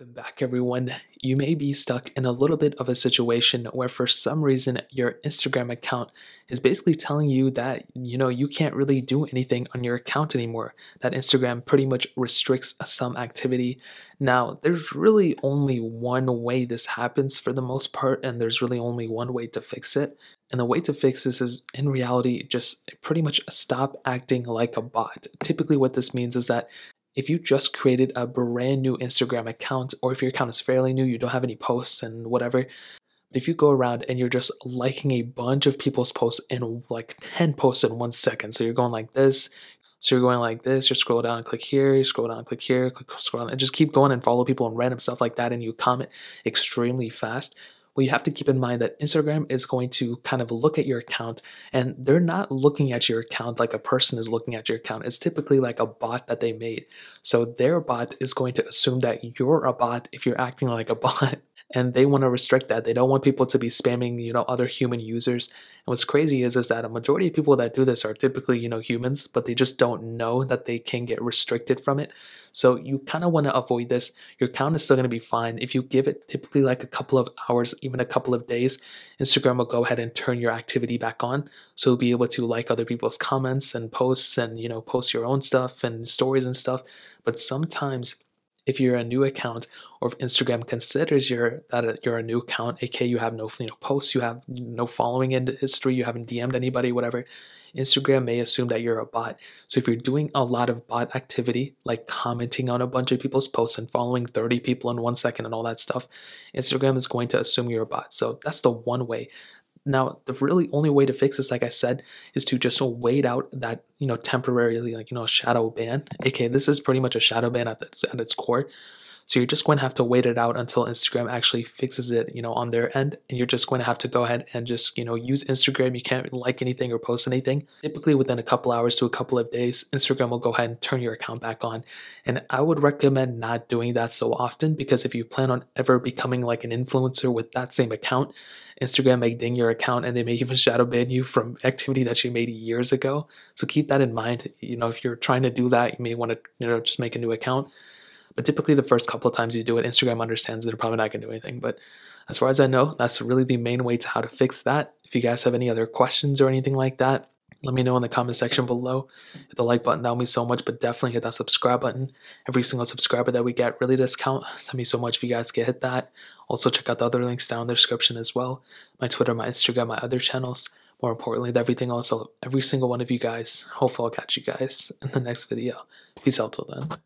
Welcome back, everyone. You may be stuck in a little bit of a situation where, for some reason, your Instagram account is basically telling you that you can't really do anything on your account anymore. That Instagram pretty much restricts some activity. Now, there's really only one way this happens for the most part, and there's really only one way to fix it. And the way to fix this is, in reality, just pretty much stop acting like a bot. Typically, what this means is that if you just created a brand new Instagram account, or if your account is fairly new, you don't have any posts and whatever, but if you go around and you're just liking a bunch of people's posts in like 10 posts in 1 second, so you're going like this, you scroll down and click here, you scroll down and click here, scroll down, and just keep going and follow people and random stuff like that, and you comment extremely fast. Well, you have to keep in mind that Instagram is going to kind of look at your account, and they're not looking at your account like a person is looking at your account. It's typically like a bot that they made. So their bot is going to assume that you're a bot if you're acting like a bot, and they want to restrict that. They don't want people to be spamming, other human users. And what's crazy is that a majority of people that do this are typically, humans, but they just don't know that they can get restricted from it. So you kind of want to avoid this. Your account is still going to be fine. If you give it typically like a couple of hours, even a couple of days, Instagram will go ahead and turn your activity back on. So you'll be able to like other people's comments and posts and, post your own stuff and stories and stuff. But sometimes if you're a new account, or if Instagram considers you're a new account, aka you have no posts, you have no following in history, you haven't DM'd anybody, whatever, Instagram may assume that you're a bot. So if you're doing a lot of bot activity, like commenting on a bunch of people's posts and following 30 people in 1 second and all that stuff, Instagram is going to assume you're a bot. So that's the one way. Now, the really only way to fix this, like I said, is to just wait out that, temporarily, shadow ban. Okay, this is pretty much a shadow ban at its core. So you're just going to have to wait it out until Instagram actually fixes it, on their end. And you're just going to have to go ahead and just, use Instagram. You can't like anything or post anything. Typically within a couple hours to a couple of days, Instagram will go ahead and turn your account back on. And I would recommend not doing that so often, because if you plan on ever becoming like an influencer with that same account, Instagram may ding your account, and they may even shadow ban you from activity that you made years ago. So keep that in mind. If you're trying to do that, you may want to, just make a new account. But typically the first couple of times you do it, Instagram understands they're probably not going to do anything. But as far as I know, that's really the main way to how to fix that. If you guys have any other questions or anything like that, let me know in the comment section below. Hit the like button, that would mean so much, but definitely hit that subscribe button. Every single subscriber that we get really does count. Send me so much if you guys can hit that. Also check out the other links down in the description as well. My Twitter, my Instagram, my other channels. More importantly, everything else, every single one of you guys. Hopefully I'll catch you guys in the next video. Peace out till then.